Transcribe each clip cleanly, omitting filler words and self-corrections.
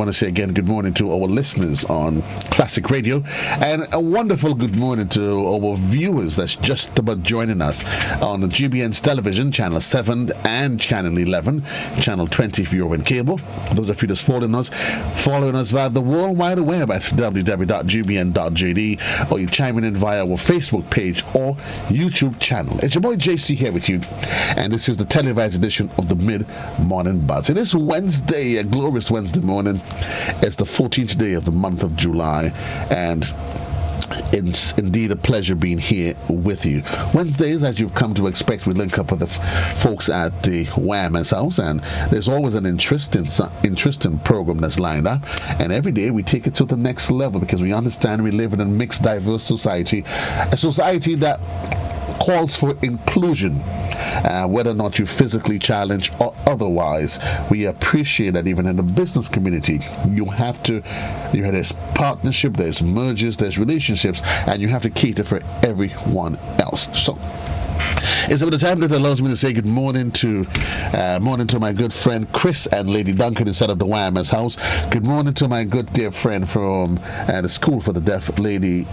want to say again good morning to our listeners on Classic Radio, and a wonderful good morning to our viewers that's just about joining us on the GBN's television, Channel 7 and Channel 11, Channel 20 if you're in cable. Those of you that's following us via the World Wide Web at www.gbn.jd, or you chiming in via our Facebook page or YouTube channel. It's your boy JC here with you, and this is the televised edition of the Mid-Morning Buzz. It is Wednesday, a glorious Wednesday morning. It's the 14th day of the month of July, and it's indeed a pleasure being here with you. Wednesdays, as you've come to expect, we link up with the folks at the Wireman's house, and there's always an interesting program that's lined up, and every day we take it to the next level because we understand we live in a mixed, diverse society, a society that calls for inclusion, whether or not you're physically challenged or otherwise. We appreciate that even in the business community, there's partnership, there's mergers, there's relationships, and you have to cater for everyone else. So it's about the time that allows me to say good morning to my good friend Chris and Lady Duncan inside of the Wireman's house. Good morning to my good dear friend from the School for the Deaf, Lady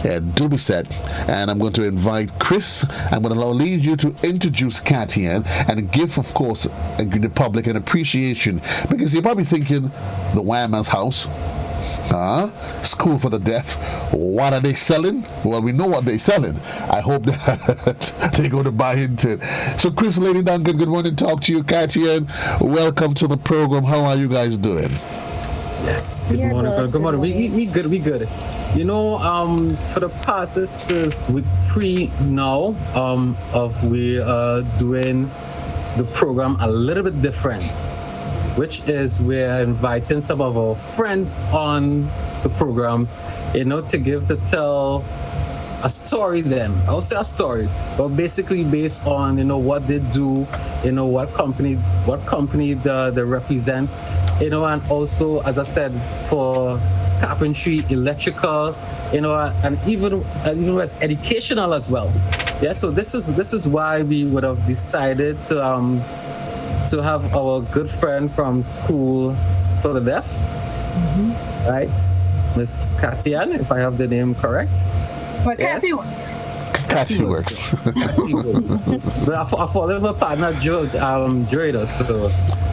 Dubiset. And I'm going to invite Chris. I'm going to allow you to introduce Cathy and give, of course, the public an appreciation, because you're probably thinking, the Wireman's house? School for the Deaf, what are they selling? Well, we know what they're selling. I hope that they're going to buy into it. So Chris, Lady Duncan, good morning. Talk to you, Cathy, and welcome to the program. How are you guys doing? Yes, good morning. Good morning. We good. You know, for the past, it's week 3 now of we doing the program a little bit different, which is we're inviting some of our friends on the program, to tell a story then. I will say a story, but basically based on, what they do, what company they represent, and also, as I said, for carpentry, electrical, and even as educational as well. Yeah, so this is why we would have decided to have our good friend from School for the Deaf, right? Miss Cathy, if I have the name correct. Well, Cathy works. Cathy works. But I follow my partner, Joyda, so...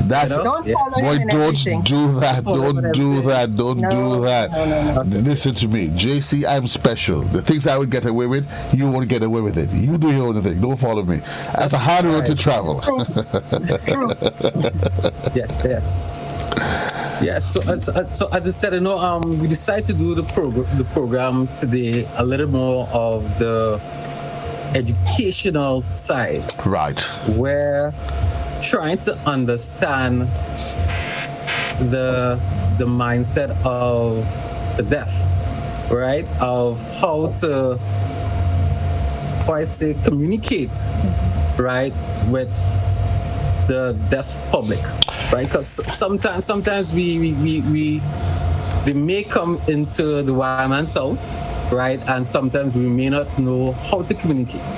That's Don't follow boy, him in don't everything. do that. Don't do that. Don't No, do that. no. Listen to me, JC. I'm special. The things I would get away with, you won't get away with it. You do your own thing. Don't follow me. That's a hard road to travel. True. Yes. Yeah. So as I said, we decided to do the program today a little more of the educational side, Right. where trying to understand the mindset of the deaf, right? Of how I say communicate, right, with the deaf public, right? Because sometimes we they may come into the Wireman's house, right, and sometimes we may not know how to communicate.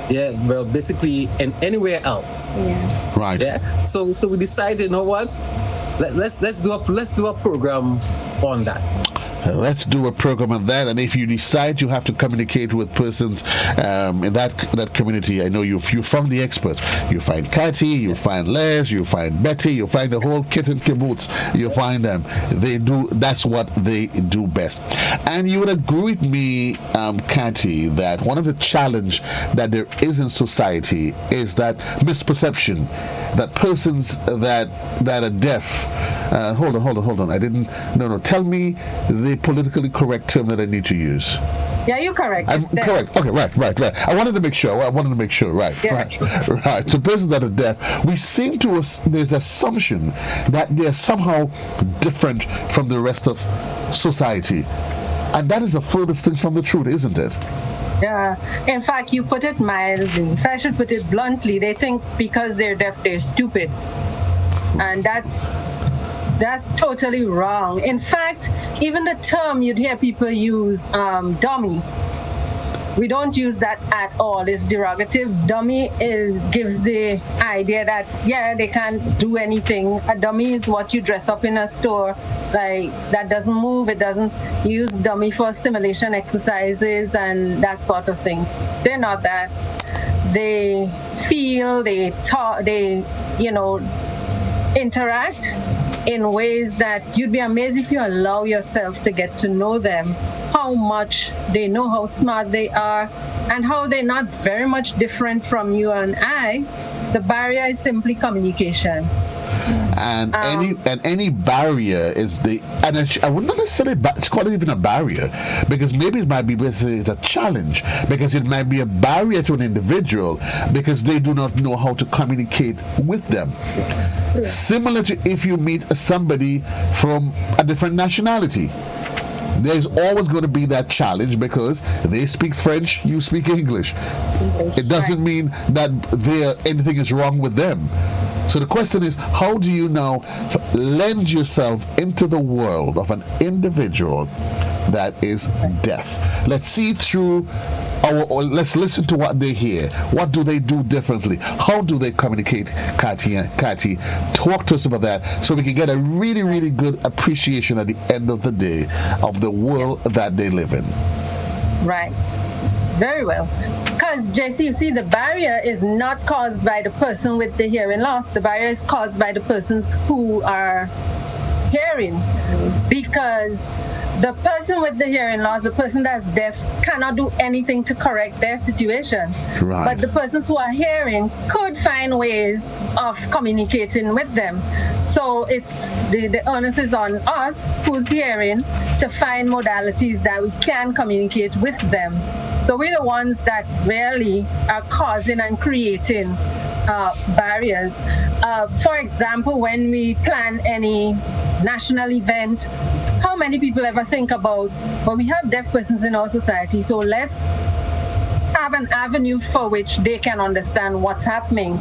Yeah, well, basically, and anywhere else. Yeah. Right. Yeah. So we decided, you know what? Let's do a program on that. Let's do a program on that, and if you decide you have to communicate with persons in that community, I know you found the experts. You find Cathy, you find Les, you find Betty, you find the whole kit and caboodle. You find them. That's what they do best. And you would agree with me, Cathy, that one of the challenge that there is in society is that misperception that persons that are deaf. Hold on. I didn't. No. Tell me the politically correct term that I need to use. Yeah, you're correct. I'm correct. Okay, right. I wanted to make sure. Right. Yeah. Right. So persons that are deaf, we seem to there's assumption that they're somehow different from the rest of society, and that is the furthest thing from the truth, isn't it? Yeah. In fact, you put it mildly. If I should put it bluntly, they think because they're deaf, they're stupid, and that's totally wrong. In fact, even the term you'd hear people use, dummy. We don't use that at all. It's derogative. Dummy gives the idea that, yeah, they can't do anything. A dummy is what you dress up in a store, like that doesn't move. It doesn't use dummy for simulation exercises and that sort of thing. They're not that. They feel, they talk, they, interact in ways that you'd be amazed if you allow yourself to get to know them, how much they know, how smart they are, and how they're not very much different from you and I. The barrier is simply communication. And any barrier is I would not necessarily call it even a barrier, because maybe it might be it's a challenge, because it might be a barrier to an individual because they do not know how to communicate with them. Yeah. Similar to if you meet somebody from a different nationality. There's always going to be that challenge because they speak French, you speak English. It doesn't mean that anything is wrong with them. So the question is, how do you now lend yourself into the world of an individual that is deaf? Let's see through let's listen to what they hear. What do they do differently? How do they communicate, Kati? Talk to us about that so we can get a really, really good appreciation at the end of the day of the world that they live in. Right. Very well. Because, JC, you see, the barrier is not caused by the person with the hearing loss. The barrier is caused by the persons who are hearing. Because the person with the hearing loss, the person that's deaf, cannot do anything to correct their situation. Right. But the persons who are hearing could find ways of communicating with them. So it's the onus is on us who's hearing to find modalities that we can communicate with them. So we're the ones that really are causing and creating barriers. For example, when we plan any national event, how many people ever think about, well, we have deaf persons in our society, so let's have an avenue for which they can understand what's happening.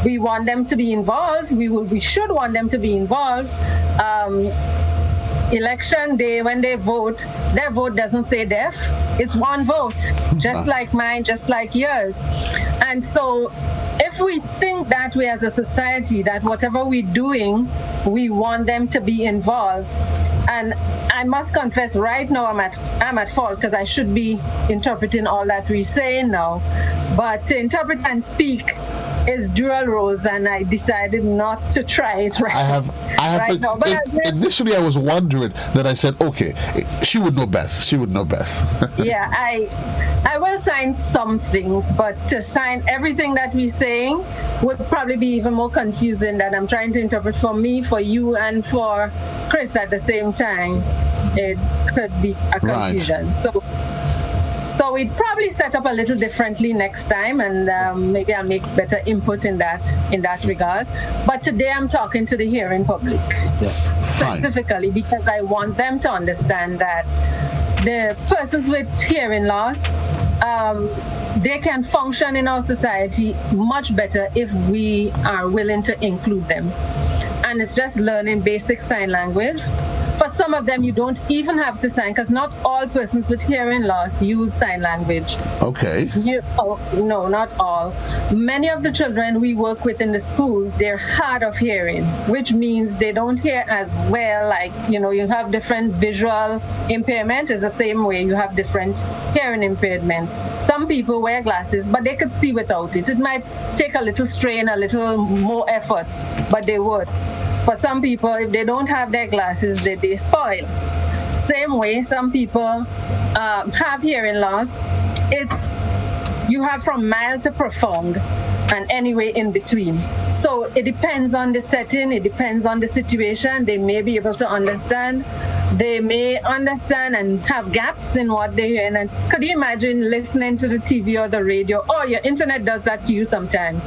We want them to be involved. We should want them to be involved. Election day, when they vote, their vote doesn't say deaf. It's one vote, just like mine, just like yours. And so if we think that way as a society, that whatever we're doing, we want them to be involved. And I must confess, right now I'm at fault because I should be interpreting all that we're saying now. But to interpret and speak is dual roles, and I decided not to try it right now. But initially I was wondering that. I said, okay, she would know best. Yeah, I will sign some things, but to sign everything that we're saying would probably be even more confusing that I'm trying to interpret for me, for you, and for Chris at the same time. It could be a confusion. Right. So we'd probably set up a little differently next time, and maybe I'll make better input in that regard. But today I'm talking to the hearing public, specifically because I want them to understand that the persons with hearing loss, they can function in our society much better if we are willing to include them. And it's just learning basic sign language. For some of them, you don't even have to sign, because not all persons with hearing loss use sign language. Okay. No, not all. Many of the children we work with in the schools, they're hard of hearing, which means they don't hear as well. Like, you have different visual impairment. It's the same way you have different hearing impairment. Some people wear glasses, but they could see without it. It might take a little strain, a little more effort, but they would. For some people, if they don't have their glasses, they spoil. Same way, some people have hearing loss. You have from mild to profound, and anyway in between. So it depends on the setting, it depends on the situation. They may be able to understand. They may understand and have gaps in what they hear. And could you imagine listening to the TV or the radio, or your internet does that to you sometimes,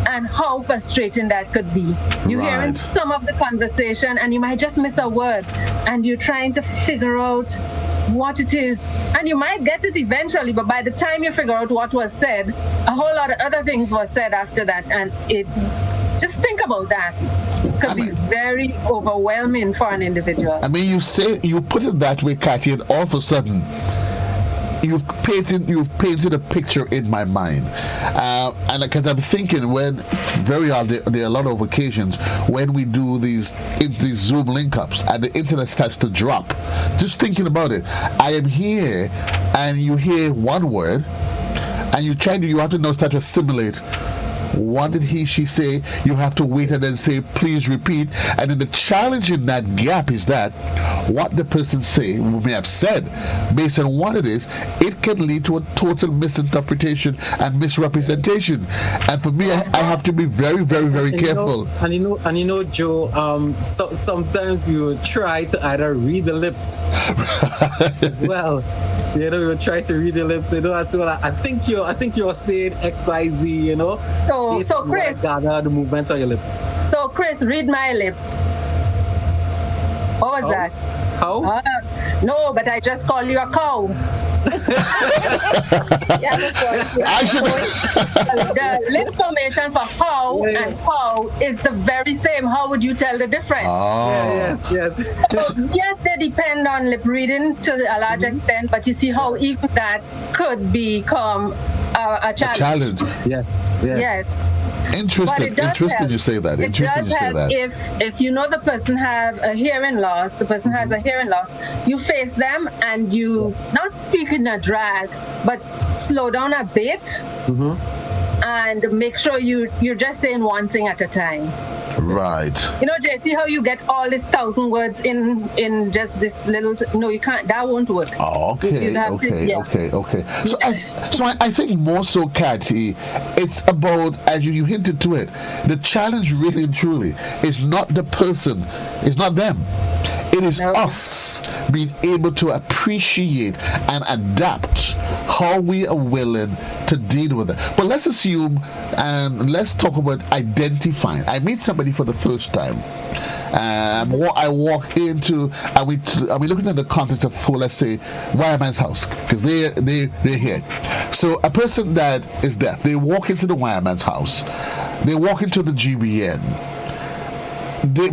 and how frustrating that could be. You're hearing some of the conversation and you might just miss a word, and you're trying to figure out what it is, and you might get it eventually, but by the time you figure out what was said, a whole lot of other things were said after that, and just think about that. It could be very overwhelming for an individual. I mean, you put it that way, Kathy, and all of a sudden you've painted a picture in my mind, and because I'm thinking when there are a lot of occasions when we do these Zoom link ups and the internet starts to drop. Just thinking about it, I am here, and you hear one word, and you have to now start to assimilate. What did she say? You have to wait and then say, please repeat. And then the challenge in that gap is that what the person may have said, based on what it is, it can lead to a total misinterpretation and misrepresentation. And for me, I have to be very, very, very careful. Joe, sometimes you try to either read the lips as well. You try to read the lips, as well. I think you're saying XYZ, So Chris, the movements on your lips. So Chris, read my lip. What was that? How? No, but I just called you a cow. I should. The lip formation for how and cow is the very same. How would you tell the difference? Yes. So, yes, they depend on lip reading to a large extent, but you see how even that could become a challenge. Yes. Interesting you say that. If you know the person has a hearing loss, you face them and you not speak in a drag, but slow down a bit and make sure you're just saying one thing at a time. Right. Jay, see how you get all these 1,000 words in just this little. No, you can't. That won't work. Oh, okay. So I think more so, Cathy, it's about, as you hinted to it, the challenge really and truly is not the person, it's not them. It is us being able to appreciate and adapt how we are willing to deal with it. But let's assume and let's talk about identifying. I meet somebody for the first time. I walk into, are we looking at the context of, let's say, Wireman's house, because they're here. So a person that is deaf, they walk into the Wireman's house, they walk into the GBN.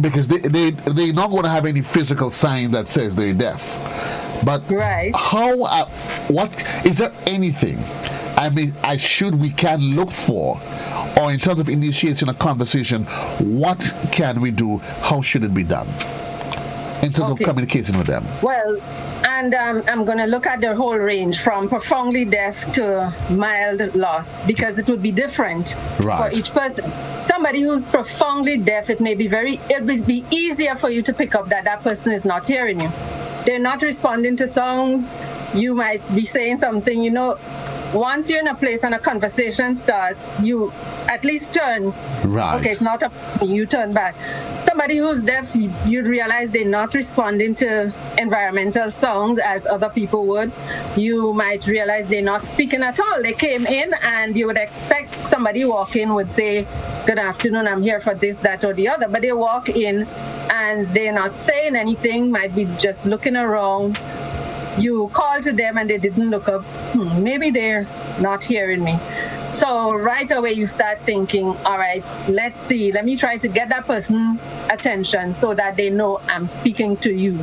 Because they're not going to have any physical sign that says they're deaf. But what is there anything we can look for, or in terms of initiating a conversation, what can we do? How should it be done in terms of communicating with them? Well, and I'm going to look at the whole range from profoundly deaf to mild loss, because it would be different for each person. Somebody who's profoundly deaf, it will be easier for you to pick up that person is not hearing you. They're not responding to songs. You might be saying something, once you're in a place and a conversation starts, you at least turn. Right. Okay, it's not you turn back. Somebody who's deaf, you'd realize they're not responding to environmental songs as other people would. You might realize they're not speaking at all. They came in and you would expect somebody walk in would say, good afternoon, I'm here for this, that, or the other. But they walk in and they're not saying anything, might be just looking around. You call to them and they didn't look up. Maybe they're not hearing me. So right away you start thinking, all right, let me try to get that person's attention so that they know I'm speaking to you.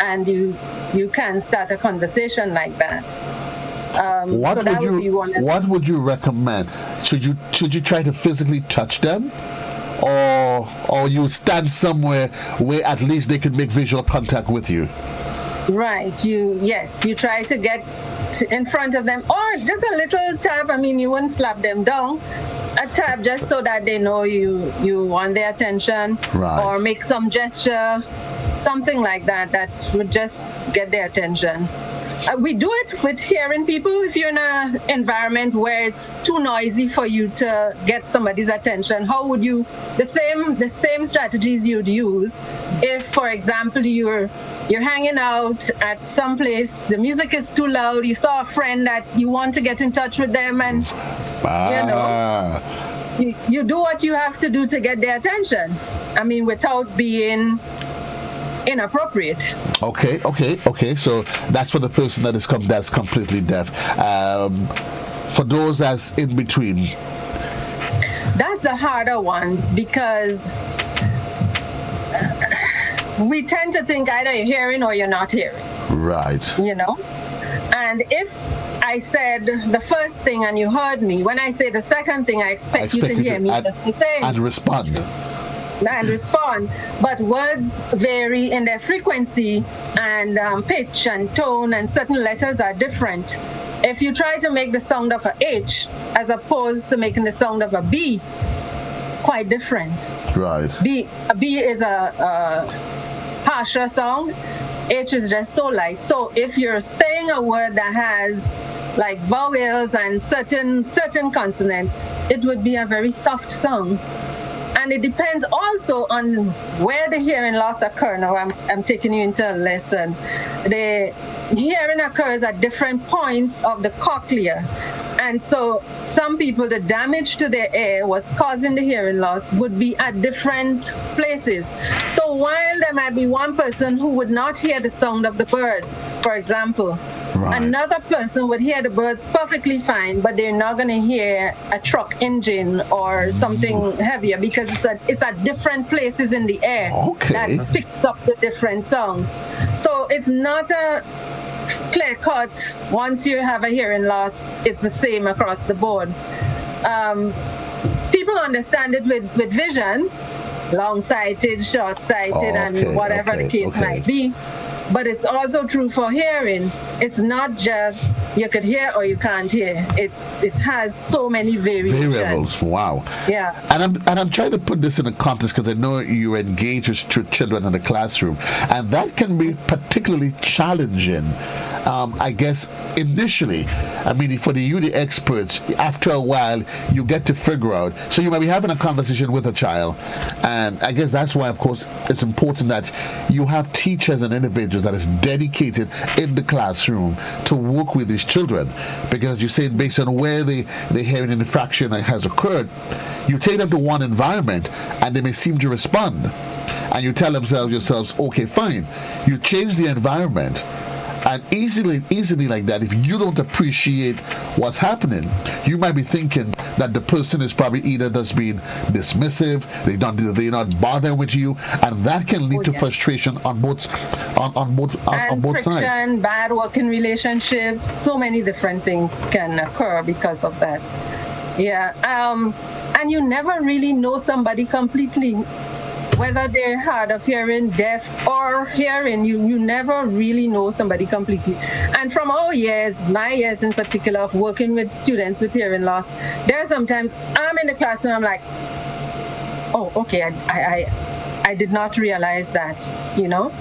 And you can start a conversation like that. What would you recommend? Should you try to physically touch them? Or you stand somewhere where at least they can make visual contact with you? Right. You try to get in front of them, or just a little tap. You wouldn't slap them down. A tap just so that they know you want their attention, or make some gesture, something like that would just get their attention. We do it with hearing people. If you're in an environment where it's too noisy for you to get somebody's attention, how would you, the same strategies you'd use if, for example, you're hanging out at some place, the music is too loud, you saw a friend that you want to get in touch with them, and you do what you have to do to get their attention. Without being inappropriate. Okay. So that's for the person that's completely deaf. For those that's in between, that's the harder ones, because we tend to think either you're hearing or you're not hearing. Right. And if I said the first thing and you heard me, when I say the second thing, I expect you to hear me just the same. And respond. But words vary in their frequency and pitch and tone, and certain letters are different. If you try to make the sound of a H as opposed to making the sound of a B, quite different. Right. A B is a harsher sound. H is just so light. So if you're saying a word that has like vowels and certain consonant, it would be a very soft sound. And it depends also on where the hearing loss occurs. Now I'm taking you into a lesson. The hearing occurs at different points of the cochlea. And so some people, the damage to their ear, what's causing the hearing loss, would be at different places. So while there might be one person who would not hear the sound of the birds, for example, right. Another person would hear the birds perfectly fine, but they're not going to hear a truck engine or something heavier, because it's at different places in the air that picks up the different sounds. So it's not a clear cut. Once you have a hearing loss, it's the same across the board. People understand it with vision, long-sighted, short-sighted, and whatever the case might be. But it's also true for hearing. It's not just you could hear or you can't hear. It has so many variables. Wow. Yeah. And I'm trying to put this in a context because I know you engage with children in the classroom, and that can be particularly challenging. I guess initially, I mean, for the UD experts, after a while, you get to figure out. So you might be having a conversation with a child, and I guess that's why, of course, it's important that you have teachers and individuals that is dedicated in the classroom to work with these children, because you say based on where the hearing infraction has occurred, you take them to one environment and they may seem to respond, and you tell yourselves, okay, fine, you change the environment. And easily like that, if you don't appreciate what's happening, you might be thinking that the person is probably either just being dismissive, they're not bothering with you, and that can lead to frustration on both sides. Bad working relationships, so many different things can occur because of that. Yeah, and you never really know somebody completely. Whether they're hard of hearing, deaf, or hearing, you never really know somebody completely. And from our years, my years in particular, of working with students with hearing loss, there are sometimes I'm in the classroom, I'm like, oh, okay, I did not realize that, you know.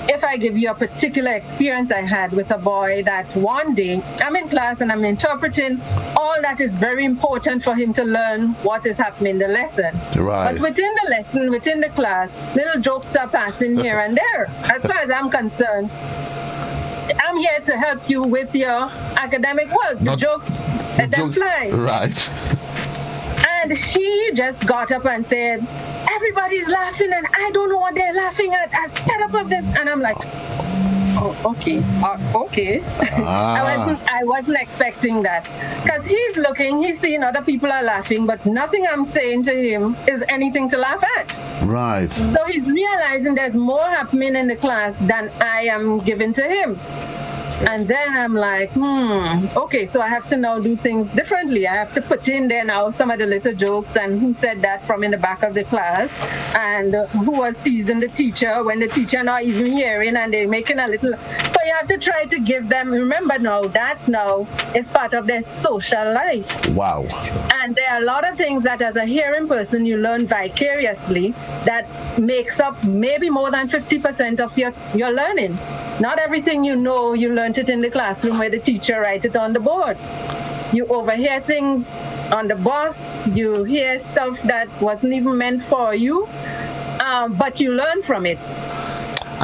If I give you a particular experience I had with a boy that one day I'm in class and I'm interpreting all that is very important for him to learn what is happening in the lesson. Right. But within the lesson, within the class, little jokes are passing here and there. As far as I'm concerned, I'm here to help you with your academic work. The jokes, let them fly. Right. And he just got up and said, everybody's laughing and I don't know what they're laughing at. I'm fed up of them. And I'm like, oh, okay. Okay. I wasn't expecting that. Because he's seeing other people are laughing, but nothing I'm saying to him is anything to laugh at. Right. So he's realizing there's more happening in the class than I am giving to him. And then I'm like, okay, so I have to now do things differently. I have to put in there now some of the little jokes and who said that from in the back of the class, and who was teasing the teacher when the teacher not even hearing, and they're making a little. So you have to try to give them, remember now is part of their social life. Wow. And there are a lot of things that as a hearing person you learn vicariously that makes up maybe more than 50% of your learning. Not everything you know, you learned it in the classroom where the teacher writes it on the board. You overhear things on the bus, you hear stuff that wasn't even meant for you, but you learn from it.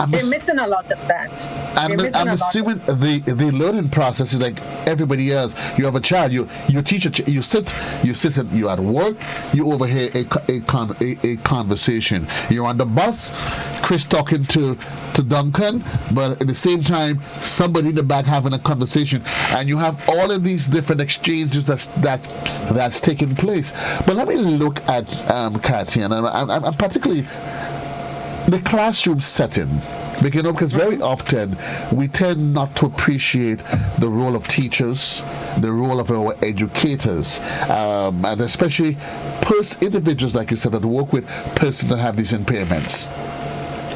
They're missing a lot of that. I'm assuming the learning process is like everybody else. You have a child, you teach you sit and you at work, you overhear a conversation. You're on the bus, Chris talking to Duncan, but at the same time somebody in the back having a conversation, and you have all of these different exchanges that's taking place. But let me look at Kathy, and I'm particularly the classroom setting. Because very often we tend not to appreciate the role of teachers, the role of our educators, and especially individuals, like you said, that work with persons that have these impairments,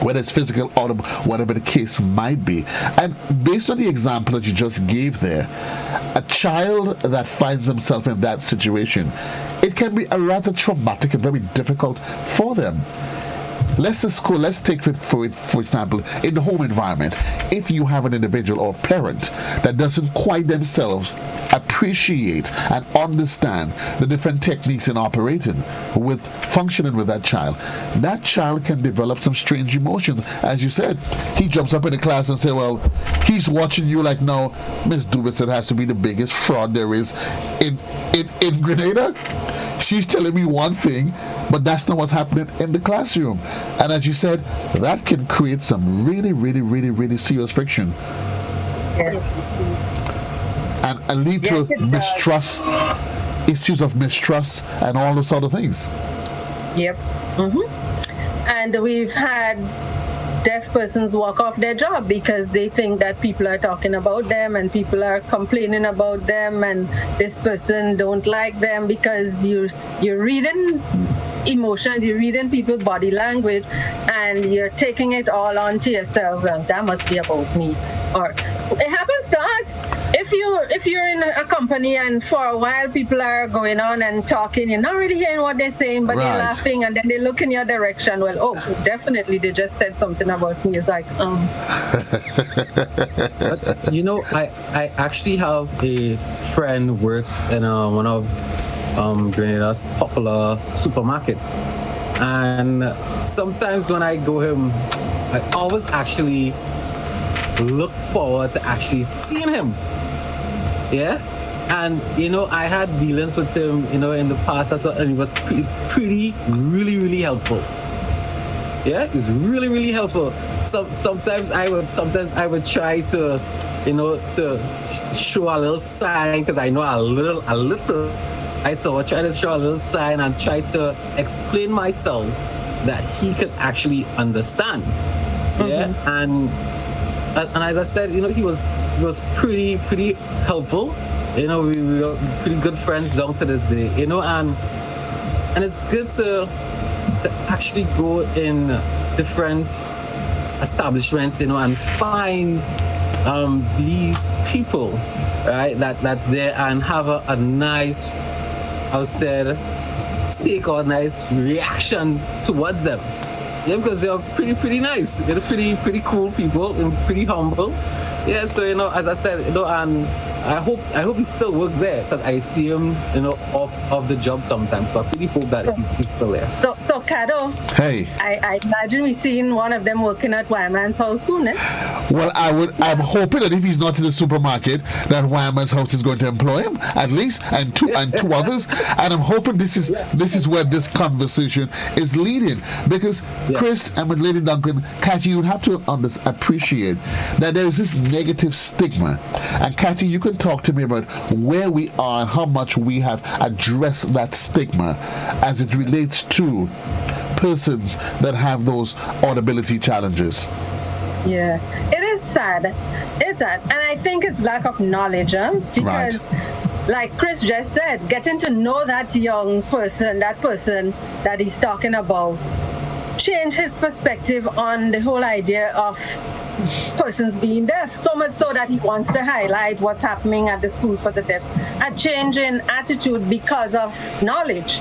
whether it's physical or whatever the case might be. And based on the example that you just gave there, a child that finds themselves in that situation, it can be a rather traumatic and very difficult for them. Let's take it for example, in the home environment. If you have an individual or parent that doesn't quite themselves appreciate and understand the different techniques in operating with functioning with that child can develop some strange emotions. As you said, he jumps up in the class and say, well, he's watching you like, no, Miss Dubison has to be the biggest fraud there is in Grenada. She's telling me one thing, but that's not what's happening in the classroom. And as you said, that can create some really, really, really, really serious friction. Yes. And lead to mistrust, issues of mistrust, and all those sort of things. Yep. And we've had deaf persons walk off their job because they think that people are talking about them and people are complaining about them, and this person don't like them, because you're reading emotions, you're reading people's body language, and you're taking it all onto yourself. And that must be about me. Or it happens to us. If you're in a company and for a while people are going on and talking, you're not really hearing what they're saying, but they're laughing, and then they look in your direction. Well, oh, definitely they just said something about me. It's like, But, I actually have a friend who works in one of Grenada's popular supermarket, and sometimes when I go home, I always actually look forward to actually seeing him. Yeah, and I had dealings with him, in the past, and he's pretty, really, really helpful. Yeah, he's really, really helpful. Sometimes I would try to, to show a little sign, because I know a little. I try to show a little sign and try to explain myself that he could actually understand. Yeah, and as I said, he was pretty helpful. We were pretty good friends down to this day. And it's good to actually go in different establishments, and find these people, right? That's there, and have a nice, I would say, take a nice reaction towards them. Yeah, because they're pretty nice. They're pretty cool people and pretty humble. Yeah, so as I said, and I hope he still works there, because I see him, off the job sometimes. So I really hope that he's still there. So Cado. Hey. I imagine we seeing one of them working at Wireman's house soon, eh? Well, I'm hoping that if he's not in the supermarket, that Wireman's house is going to employ him at least, and two others. And I'm hoping this is where this conversation is leading, because Chris and with Lady Duncan, Kathy, you have to appreciate that there is this negative stigma. And Kathy, you can talk to me about where we are and how much we have addressed that stigma as it relates to persons that have those audibility challenges. Yeah, it is sad. It's sad. And I think it's lack of knowledge, because like Chris just said, getting to know that young person, that person that he's talking about, change his perspective on the whole idea of persons being deaf, so much so that he wants to highlight what's happening at the school for the deaf, a change in attitude because of knowledge.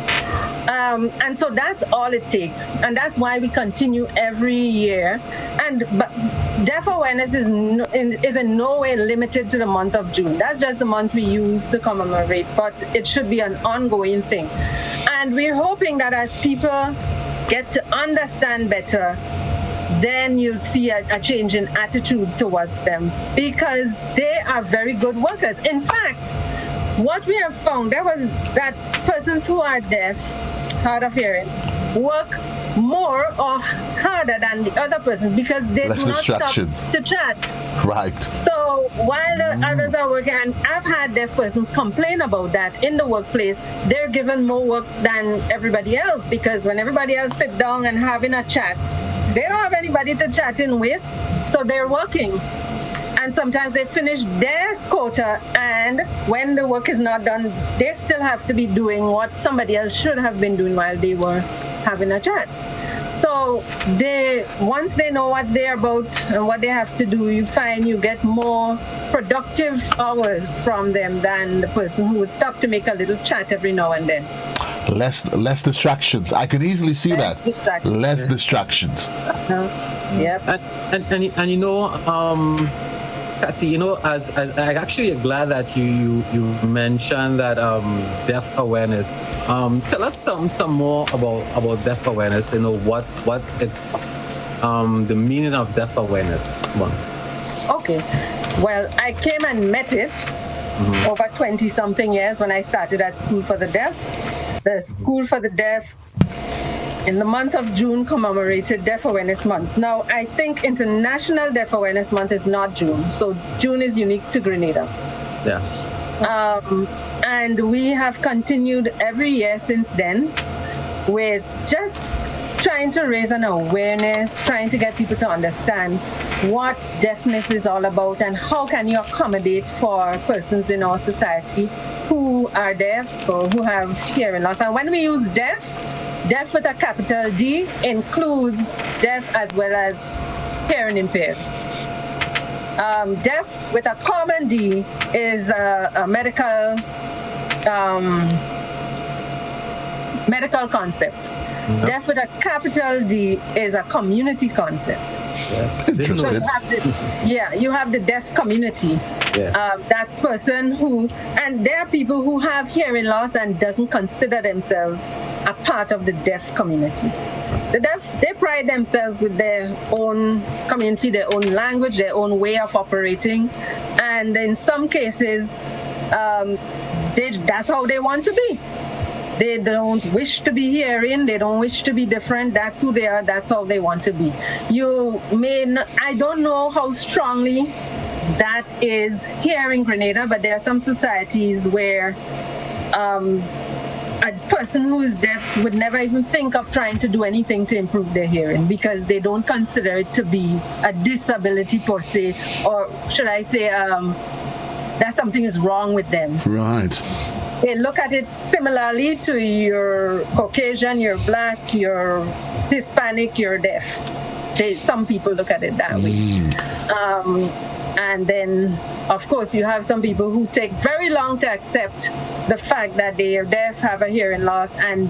And so that's all it takes, and that's why we continue every year. But deaf awareness is in no way limited to the month of June. That's just the month we use to commemorate, but it should be an ongoing thing. And we're hoping that as people get to understand better, then you'll see a change in attitude towards them, because they are very good workers. In fact, what we have found that persons who are deaf, hard of hearing, work more or harder than the other persons, because they do not stop to chat. Right. So while the others are working, and I've had deaf persons complain about that in the workplace, they're given more work than everybody else, because when everybody else sit down and having a chat, They don't have anybody to chat in with, so they're working. And sometimes they finish their quota, and when the work is not done, they still have to be doing what somebody else should have been doing while they were having a chat. So once they know what they're about and what they have to do, you find you get more productive hours from them than the person who would stop to make a little chat every now and then. Less distractions. I could easily see Less that. distractions. Less distractions. Yep. And you know, Kathy, you know, as I actually glad that you mentioned that deaf awareness. Tell us some more about deaf awareness. You know, what it's the meaning of deaf awareness month. Okay. Well, I came and met it over 20 something years when I started at School for the Deaf. The School for the Deaf in the month of June commemorated Deaf Awareness Month. Now, I think International Deaf Awareness Month is not June, so June is unique to Grenada. Yeah. And we have continued every year since then with just trying to raise an awareness, trying to get people to understand what deafness is all about and how can you accommodate for persons in our society who are deaf or who have hearing loss. And when we use deaf with a capital D includes deaf as well as hearing impaired. Deaf with a common D is a medical concept. Deaf with a capital D is a community concept. Interesting. So you have the deaf community. Yeah. That's person who, and there are people who have hearing loss and doesn't consider themselves a part of the deaf community. The deaf, they pride themselves with their own community, their own language, their own way of operating, and in some cases, that's how they want to be. They don't wish to be hearing. They don't wish to be different. That's who they are. That's how they want to be. I don't know how strongly that is here in Grenada, but there are some societies where a person who is deaf would never even think of trying to do anything to improve their hearing because they don't consider it to be a disability per se, or should I say that something is wrong with them. Right. They look at it similarly to your Caucasian, you're Black, you're Hispanic, you're deaf. Some people look at it that way. And then, of course, you have some people who take very long to accept the fact that they are deaf, have a hearing loss. And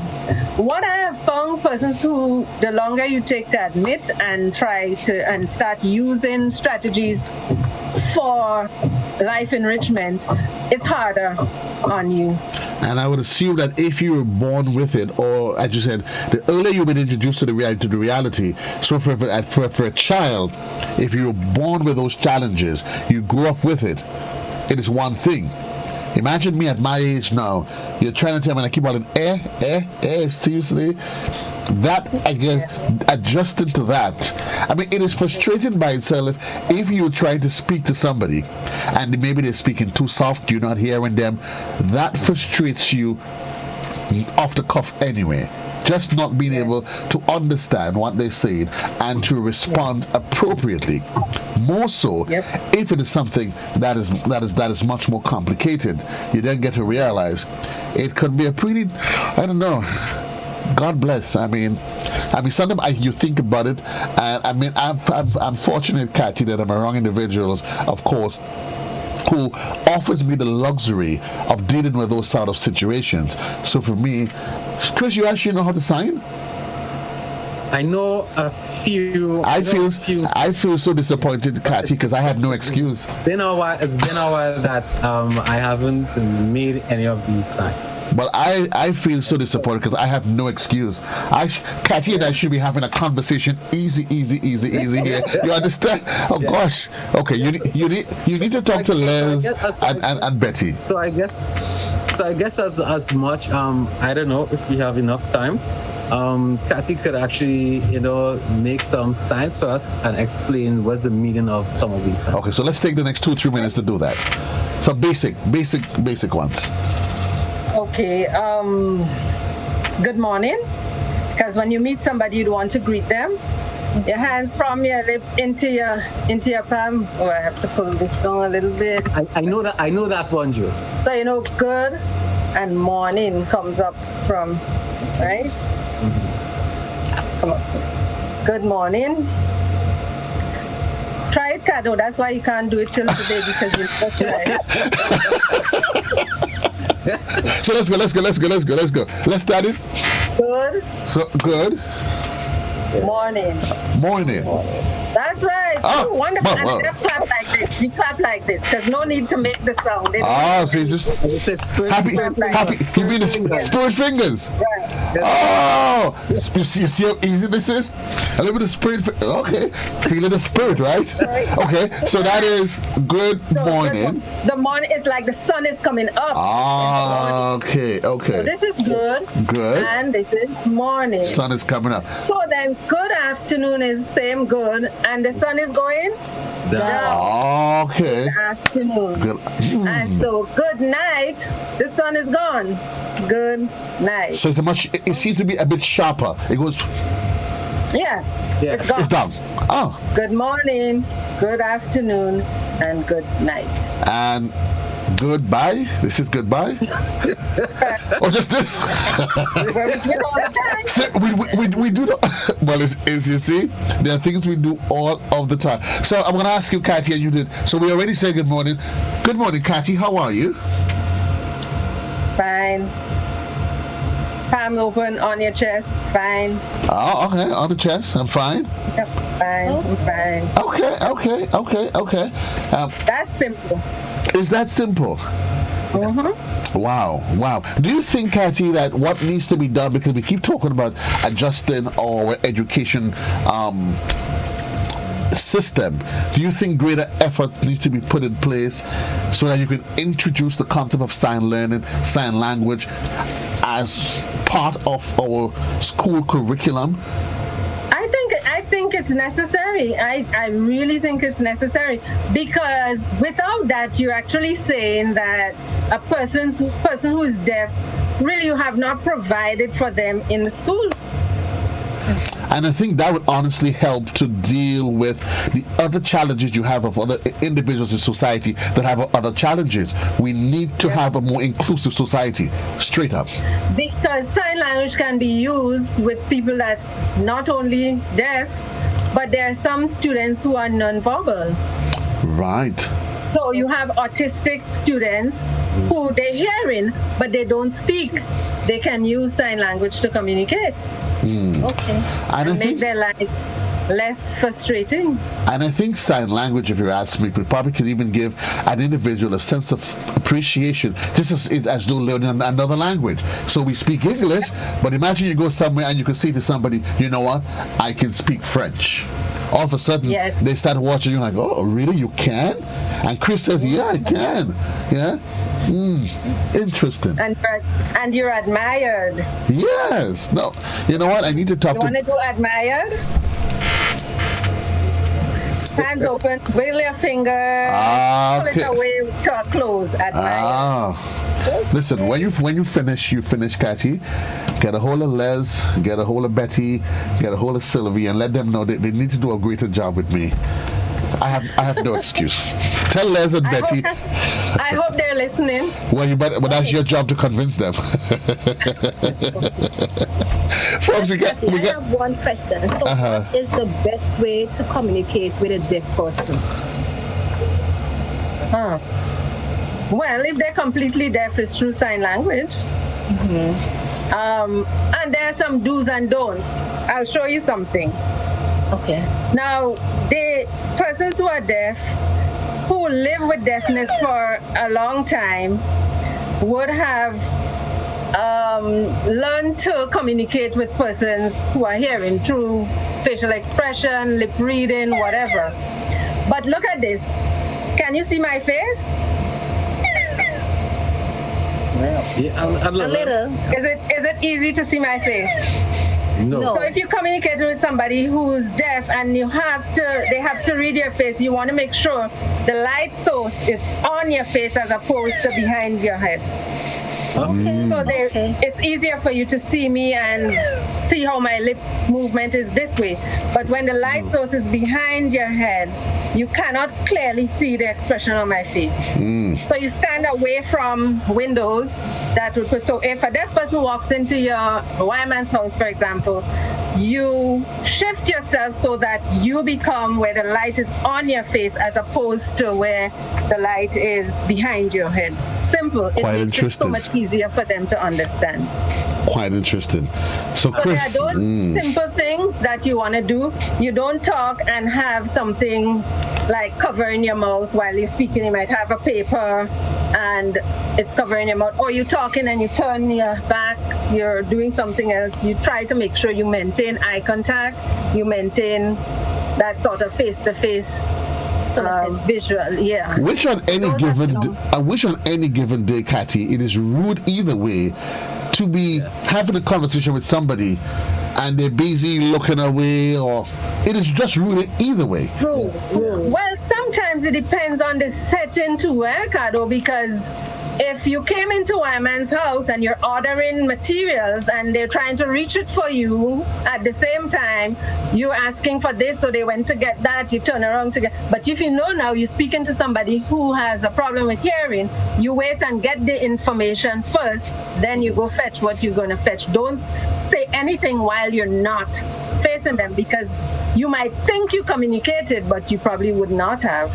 what I have found, persons who, the longer you take to admit and and start using strategies for life enrichment, it's harder on you. And I would assume that if you were born with it, or as you said, the earlier you've been introduced to the reality. So for a child, if you were born with those challenges, you grew up with it. It is one thing. Imagine me at my age now. You're trying to tell me, and I keep calling seriously. That, I guess, adjusting to that. I mean, it is frustrating by itself if you're trying to speak to somebody and maybe they're speaking too soft, you're not hearing them. That frustrates you off the cuff anyway. Just not being able to understand what they're saying and to respond appropriately. More so, if it is something that is much more complicated, you then get to realize it could be a pretty, I don't know. God bless. I mean, sometimes you think about it, and I mean, I'm fortunate, Kathy, that I'm around individuals, of course, who offers me the luxury of dealing with those sort of situations. So for me, Chris, you actually know how to sign? I know a few. I feel so disappointed, Kathy, because I have no excuse. It's been a while that I haven't made any of these signs. Well, I feel so disappointed because I have no excuse. Kathy and I should be having a conversation easy here. You understand? Oh gosh. Okay, you need to talk to Les and Betty. So I guess as much I don't know if we have enough time. Kathy could actually, make some signs for us and explain what's the meaning of some of these signs. Okay, so let's take the next 2-3 minutes to do that. So basic ones. Okay, good morning. Because when you meet somebody, you'd want to greet them. Your hands from your lips into your palm. Oh, I have to pull this down a little bit. I know that one, Joe. So good and morning comes up from, right? Come up. Good morning. Try it, Cadore. That's why you can't do it till today because you try. So let's go. Let's start it. Good. So good. Morning. That's right. Oh, wonderful. wow. And just clap like this. We clap like this because no need to make the sound. So you just happy. You mean the spirit fingers? Right. Oh, you see how easy this is? A little bit of spirit. Okay, feeling the spirit, right? Okay, so that is good morning. The morning is like the sun is coming up. Okay. So this is good. Good. And this is morning. Sun is coming up. So then good afternoon is same good and the sun is going down. Okay. Good afternoon. Good. And so good night, the sun is gone. Good night. So it seems to be a bit sharper. It goes. Yeah. It's gone. It's done. Oh. Good morning, good afternoon, and good night. And goodbye. This is goodbye. Or just this. we do the, well, as you see, there are things we do all of the time. So I'm going to ask you, Kathy, and you did. So we already said good morning. Good morning, Kathy. How are you? Fine. Palm open on your chest. Fine. Oh, okay. On the chest. I'm fine. Yep. Fine. I'm fine. Okay. That's simple. Is that simple? Mm-hmm. Wow. Do you think, Kathy, that what needs to be done, because we keep talking about adjusting our education system, do you think greater effort needs to be put in place so that you can introduce the concept of sign language as part of our school curriculum? I think it's necessary. I really think it's necessary because without that, you're actually saying that a person who is deaf, really you have not provided for them in the school. And I think that would honestly help to deal with the other challenges you have of other individuals in society that have other challenges. We need to have a more inclusive society, straight up. Because sign language can be used with people that's not only deaf, but there are some students who are nonverbal. Right. So you have autistic students who they're hearing, but they don't speak. They can use sign language to communicate. Okay. And make their life less frustrating. And I think sign language, if you ask me, probably could even give an individual a sense of appreciation, just as though learning another language. So we speak English, but imagine you go somewhere and you can say to somebody, you know what, I can speak French. All of a sudden, they start watching you like, oh, really, you can? And Chris says, yeah, I can. Yeah? Interesting. And you're admired. Yes. No. You know what? I need to talk You want to do admired? Hands open, wiggle your finger, pull it away, close, admire. Listen, when you finish, Kathy. Get a hold of Les, get a hold of Betty, get a hold of Sylvie, and let them know that they need to do a greater job with me. I have no excuse. Tell Les and Betty. I hope they're listening. Well, that's your job to convince them. Folks, I have one question. So, what is the best way to communicate with a deaf person? Well, if they're completely deaf, it's through sign language. And there are some do's and don'ts. I'll show you something. Okay. Now, the persons who are deaf, who live with deafness for a long time, would have learned to communicate with persons who are hearing through facial expression, lip reading, whatever. But look at this. Can you see my face? Yeah, a little. Is it easy to see my face? No. So if you communicate with somebody who's deaf and they have to read your face, you want to make sure the light source is on your face as opposed to behind your head. Okay. So Okay. it's easier for you to see me and see how my lip movement is this way. But when the light source is behind your head, you cannot clearly see the expression on my face. So you stand away from windows that would put. So if a deaf person walks into your Wireman's house, for example, you shift yourself so that you become where the light is on your face as opposed to where the light is behind your head. Simple. It Quite makes it so interesting. much easier for them to understand. Quite interesting. So, So there are Chris, those simple things that you want to do. You don't talk and have something like covering your mouth while you're speaking. You might have a paper and it's covering your mouth. Or you're talking and you turn your back, you're doing something else. You try to make sure you maintain eye contact. You maintain that sort of face-to-face visual. Yeah. which on any So given, that's, which on any given day, Cathy, it is rude either way to be having a conversation with somebody and they're busy looking away, or it is just rude either way. Well, sometimes it depends on the setting too, Cadore, because if you came into Wireman's house and you're ordering materials and they're trying to reach it for you at the same time, you're asking for this, so they went to get that, you turn around to get. But if you know now you're speaking to somebody who has a problem with hearing, you wait and get the information first, then you go fetch what you're going to fetch. Don't say anything while you're not facing them, because you might think you communicated, but you probably would not have.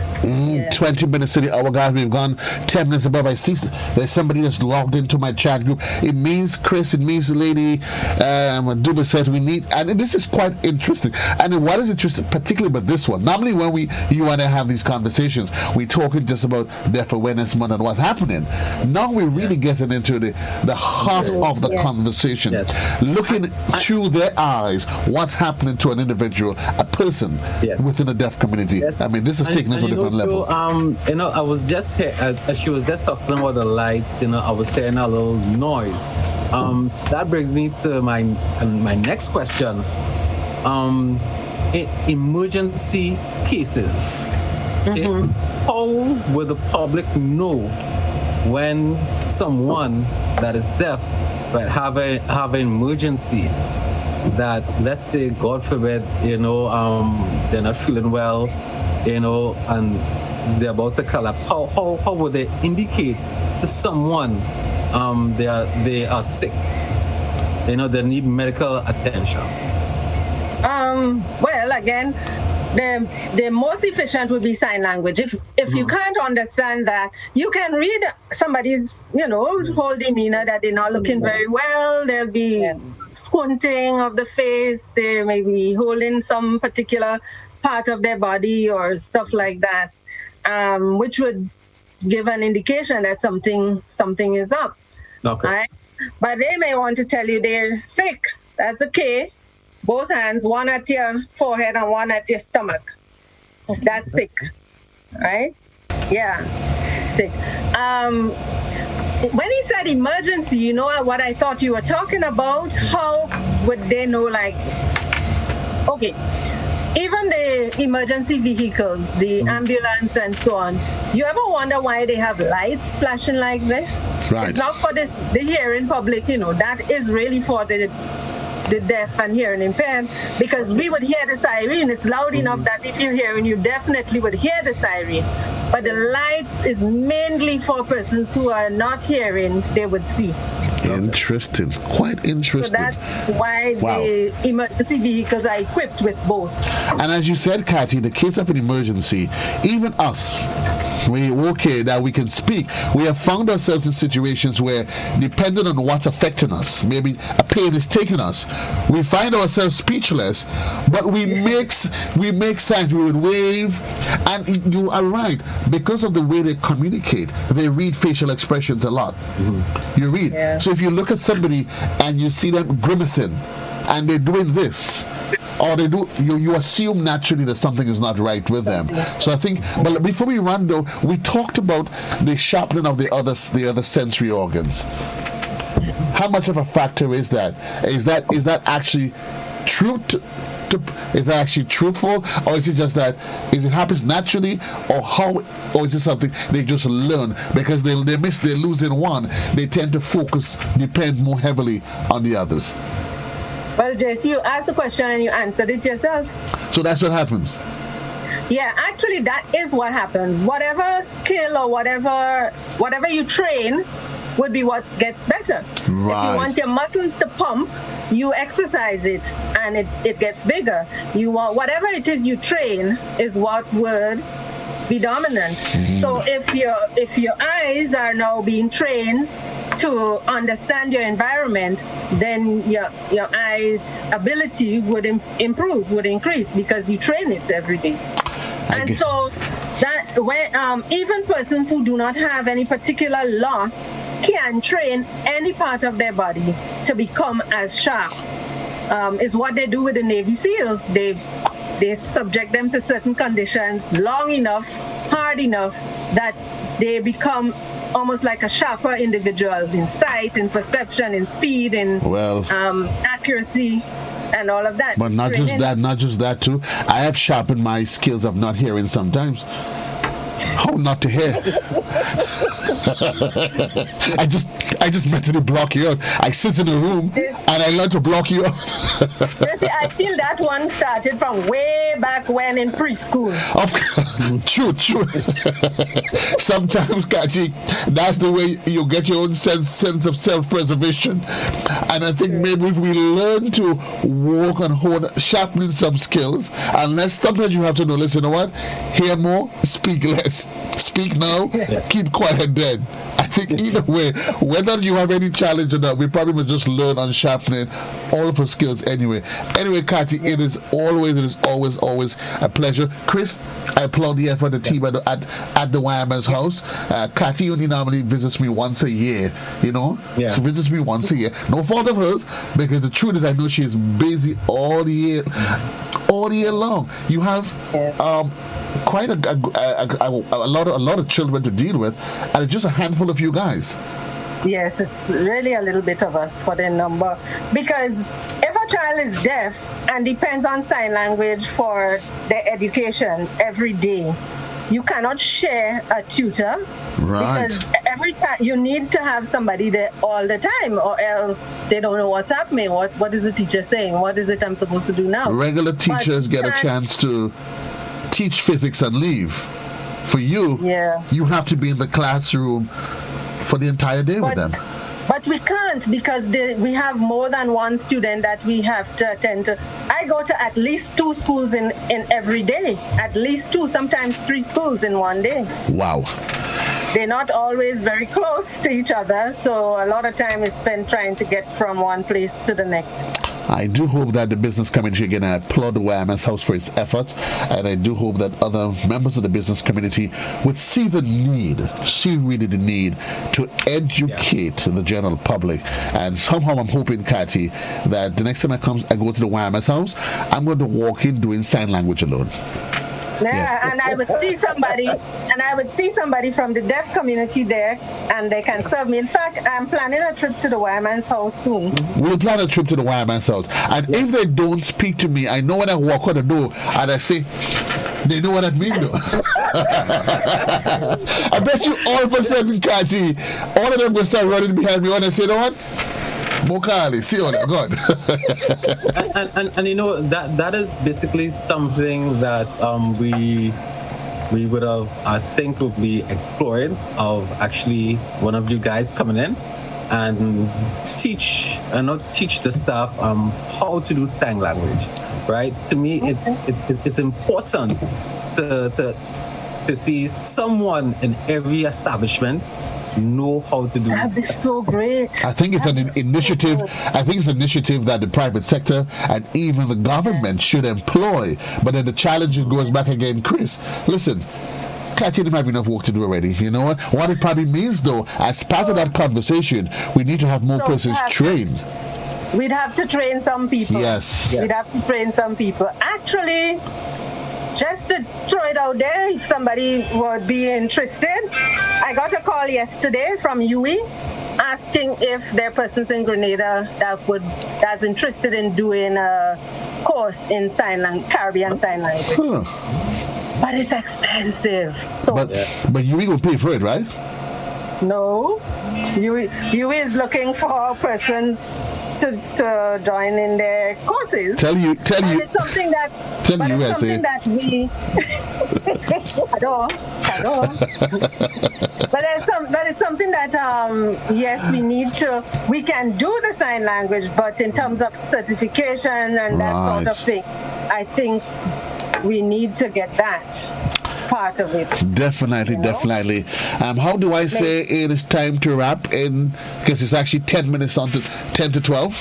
20 minutes to the hour, guys. We've gone 10 minutes above. I see there's somebody that's logged into my chat group. It means Chris, it means the lady Duba said we need, and this is quite interesting. And what is interesting, particularly about this one, normally when you and I have these conversations, we're talking just about Deaf Awareness Month and what's happening. Now we're really getting into the heart of the conversation, looking through their eyes, what's happening to an individual, a person within the deaf community. I mean, this is taken to a different level. I was just here, as she was just talking about the light, I was hearing a little noise. That brings me to my next question. Emergency cases. Okay? How will the public know when someone that is deaf have an emergency? That, let's say, God forbid, they're not feeling well, and they're about to collapse. How would they indicate to someone they are sick? They need medical attention. Well, again, the most efficient would be sign language. If you can't understand that, you can read somebody's, whole demeanor, that they're not looking very well. They'll be squinting of the face. They may be holding some particular part of their body or stuff like that, which would give an indication that something is up. Okay. Right? But they may want to tell you they're sick. That's okay. Both hands, one at your forehead and one at your stomach. Okay. That's sick, right? Yeah, sick. When he said emergency, you know what I thought you were talking about? How would they know, okay, even the emergency vehicles, the ambulance and so on, you ever wonder why they have lights flashing like this? Right. It's not for the hearing public, that is really for the deaf and hearing impaired, because we would hear the siren. It's loud enough that if you're hearing, you definitely would hear the siren. But the lights is mainly for persons who are not hearing, they would see. Interesting. Quite interesting. So that's why the emergency vehicles are equipped with both. And as you said, Cathy, in the case of an emergency, even us, that we can speak, we have found ourselves in situations where, depending on what's affecting us, maybe a pain is taking us, we find ourselves speechless, but we make signs, we would wave, and you are right, because of the way they communicate, they read facial expressions a lot. You read. So if you look at somebody and you see them grimacing and they're doing this, or they do, you assume naturally that something is not right with them. So I think, but before we run though, we talked about the sharpening of the other sensory organs. How much of a factor is that? Is that actually true is that actually truthful, or is it just that is it happens naturally, or is it something they just learn because they lose in one, they tend to depend more heavily on the others? Well, Jesse, you asked the question and you answered it yourself. So that's what happens. Yeah, actually, that is what happens. Whatever skill or whatever you train would be what gets better. Right. If you want your muscles to pump, you exercise it and it gets bigger. You want whatever it is you train is what would be dominant. So if your eyes are now being trained to understand your environment, then your eyes' ability would improve, would increase because you train it every day. And so that when even persons who do not have any particular loss can train any part of their body to become as sharp. Is what they do with the Navy SEALs. They subject them to certain conditions long enough, hard enough that they become almost like a sharper individual in sight, in perception, in speed, in accuracy, and all of that. But not just that too. I have sharpened my skills of not hearing sometimes. How not to hear? I just mentally block you out. I sit in a room and I learn to block you out. See, I feel that one started from way back when in preschool. True. Sometimes, Kachi, that's the way you get your own sense of self-preservation. And I think maybe if we learn to work on sharpening some skills, unless sometimes you have to know, listen, you know what? Hear more, speak less. Speak now, keep quiet then. I think either way, whether you have any challenge or not, we probably must just learn on sharpening all of our skills anyway. Anyway, Kati, it is always a pleasure. Chris, I applaud the effort of the team at the Wireman's house. Kati only normally visits me once a year, you know? Yeah. She visits me once a year. No fault of hers, because the truth is I know she is busy all year long. You have quite a lot of children to deal with, and it's just a handful of you guys. Yes, it's really a little bit of us for the number, because if a child is deaf and depends on sign language for their education every day, you cannot share a tutor. Right. Because every time you need to have somebody there all the time, or else they don't know what's happening. What is the teacher saying? What is it I'm supposed to do now? Regular teachers get a chance to teach physics and leave. For you, you have to be in the classroom for the entire day with them. But we can't, because we have more than one student that we have to attend to. I go to at least 2 schools in every day. At least 2, sometimes 3 schools in one day. Wow. They're not always very close to each other, so a lot of time is spent trying to get from one place to the next. I do hope that the business community, again, I applaud the Wireman's house for its efforts, and I do hope that other members of the business community would see the need to educate the general public. And somehow I'm hoping, Kati, that the next time I go to the Wireman's house, I'm going to walk in doing sign language alone. Yeah, and I would see somebody from the deaf community there, and they can serve me. In fact, I'm planning a trip to the Wireman's house soon. We'll plan a trip to the Wireman's house. And if they don't speak to me, I know when I walk out the door and I say, they know what I mean though. I bet you all of a sudden, Kati, all of them will start running behind me when I say, you know what? Mokali, see all that, God. and you know that is basically something that we would have, I think, would be exploring, of actually one of you guys coming in and teach the staff how to do sign language, right? To me, it's important to see someone in every establishment know how to do. That'd be so great. I think it's an initiative. I think it's an initiative that the private sector and even the government should employ. But then the challenge goes back again, Chris. Listen, Katie didn't have enough work to do already. You know what? What it probably means, though, as part of that conversation, we need to have more persons trained. We'd have to train some people. Yes. We'd have to train some people. Actually, just to throw it out there, if somebody would be interested, I got a call yesterday from UE, asking if there are persons in Grenada that's interested in doing a course in Caribbean Sign Language. Huh. But it's expensive. So But you will pay for it, right? no, you is looking for persons to join in their courses. Tell you. It's something that. Tell But you, it's something that we. Cadore. But it's something that yes, we need to. We can do the sign language, but in terms of certification and that sort of thing, I think we need to get that part of it. Definitely. How do I say it is time to wrap in? Because it's actually 10 minutes on to 10 to 12.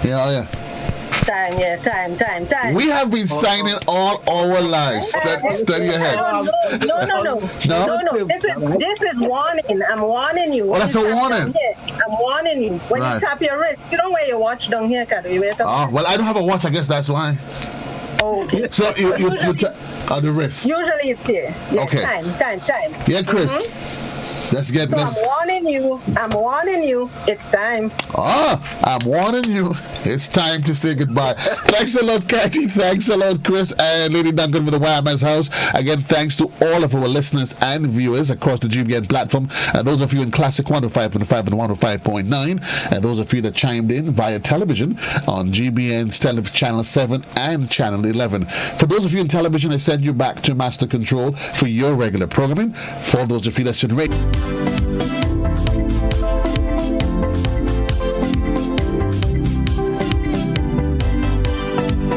Yeah. Time. We have been signing all our lives. Steady your head. No. This is warning. I'm warning you. Oh, that's a warning. I'm warning you. When you tap your wrist, you don't wear your watch down here, Cadore. Oh, well, I don't have a watch. I guess that's why. Okay. So you on the wrist. Usually it's here. Yeah, Okay. Time. Yeah, Chris. Let's get So this. I'm warning you. It's time. I'm warning you. It's time to say goodbye. Thanks a lot, Cathy. Thanks a lot, Chris and Lady Duncan with the Wireman's House. Again, thanks to all of our listeners and viewers across the GBN platform. Those of you in Classic 105.5 and 105.9. And those of you that chimed in via television on GBN's Channel 7 and Channel 11. For those of you in television, I send you back to Master Control for your regular programming. For those of you that should rate.